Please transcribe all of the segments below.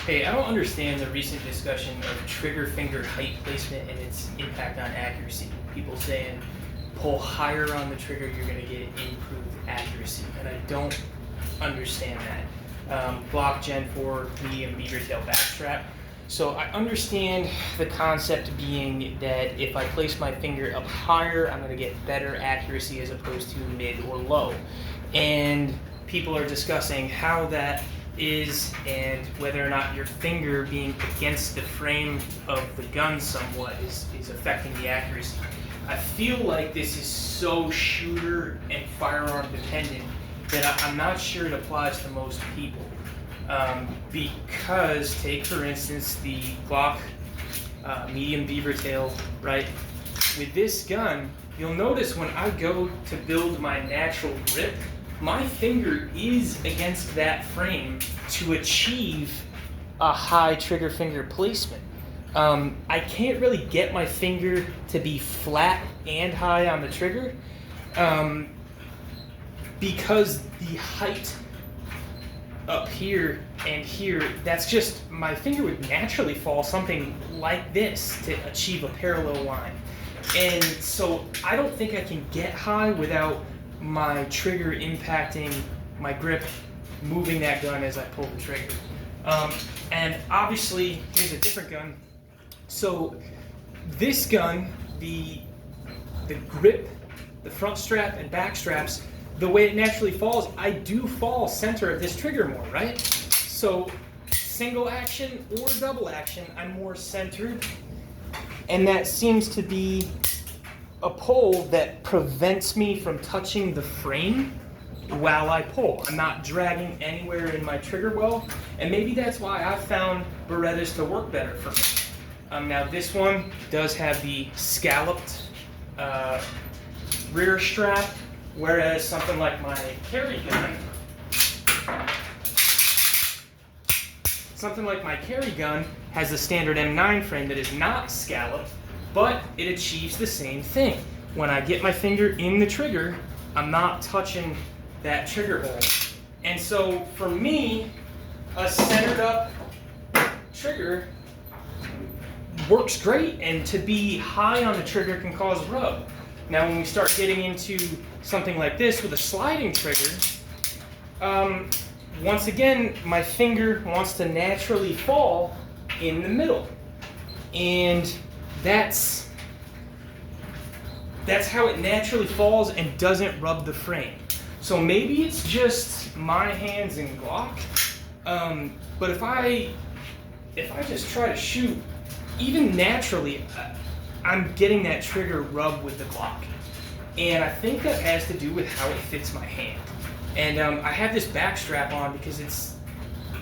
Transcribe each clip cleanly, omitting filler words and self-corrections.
Hey, I don't understand the recent discussion of trigger finger height placement and its impact on accuracy. People saying pull higher on the trigger, you're going to get improved accuracy, and I don't understand that. Glock Gen 4 medium beaver tail backstrap. So I understand the concept being that if I place my finger up higher, I'm going to get better accuracy as opposed to mid or low. And people are discussing how that is and whether or not your finger being against the frame of the gun somewhat is affecting the accuracy. I feel like this is so shooter and firearm dependent that I'm not sure it applies to most people. Because take for instance the Glock medium beaver tail, right? With this gun, you'll notice when I go to build my natural grip, my finger is against that frame to achieve a high trigger finger placement. I can't really get my finger to be flat and high on the trigger because the height up here and here, that's just, my finger would naturally fall something like this to achieve a parallel line. And so I don't think I can get high without my trigger impacting my grip, moving that gun as I pull the trigger. And obviously, here's a different gun. So this gun, the grip, the front strap and back straps, the way it naturally falls, I do fall center of this trigger more, right? So single action or double action, I'm more centered. And that seems to be a pull that prevents me from touching the frame while I pull. I'm not dragging anywhere in my trigger well, and maybe that's why I found Berettas to work better for me. Now this one does have the scalloped rear strap, whereas something like my carry gun has a standard M9 frame that is not scalloped, but it achieves the same thing. When I get my finger in the trigger, I'm not touching that trigger hole. And so for me, a centered up trigger works great, and to be high on the trigger can cause rub. Now when we start getting into something like this with a sliding trigger, once again, my finger wants to naturally fall in the middle. And that's how it naturally falls and doesn't rub the frame. So maybe it's just my hands and Glock, but if I just try to shoot, even naturally, I'm getting that trigger rub with the Glock. And I think that has to do with how it fits my hand. And I have this back strap on because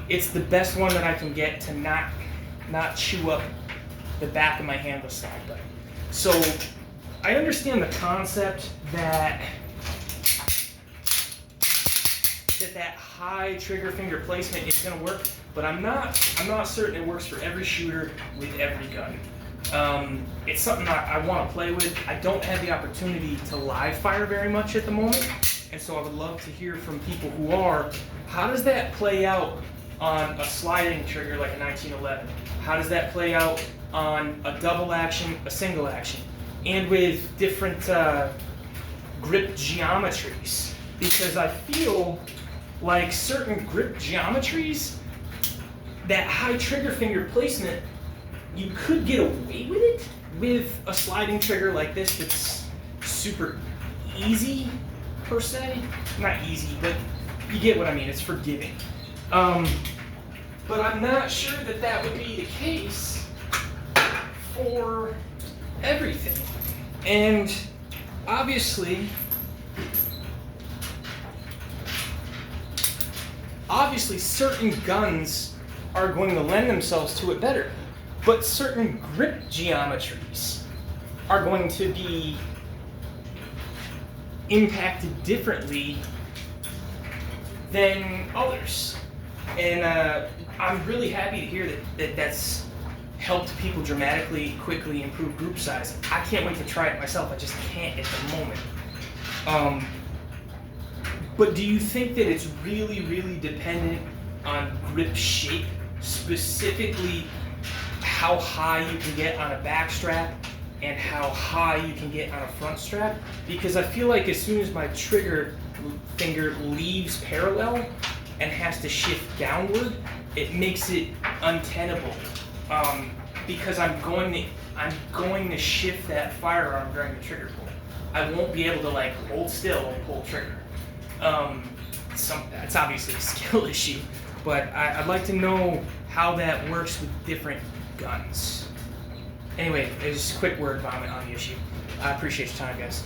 it's the best one that I can get to not chew up the back of my hand with slide button. So I understand the concept that high trigger finger placement is going to work, but I'm not certain it works for every shooter with every gun. It's something I want to play with. I don't have the opportunity to live fire very much at the moment, and so I would love to hear from people who are. How does that play out on a sliding trigger like a 1911? How does that play out on a double action, a single action, and with different grip geometries? Because I feel like certain grip geometries, that high trigger finger placement, you could get away with it with a sliding trigger like this that's super easy, per se. Not easy, but you get what I mean, it's forgiving. But I'm not sure that would be the case for everything. And obviously certain guns are going to lend themselves to it better, but certain grip geometries are going to be impacted differently than others. And I'm really happy to hear that's helped people dramatically, quickly improve group size. I can't wait to try it myself. I just can't at the moment. But do you think that it's really, really dependent on grip shape specifically how high you can get on a back strap and how high you can get on a front strap, because I feel like as soon as my trigger finger leaves parallel and has to shift downward, it makes it untenable, because I'm going to shift that firearm during the trigger pull. I won't be able to like hold still and pull trigger. That's obviously a skill issue, but I'd like to know how that works with different guns. Anyway, just a quick word vomit on the issue. I appreciate your time, guys.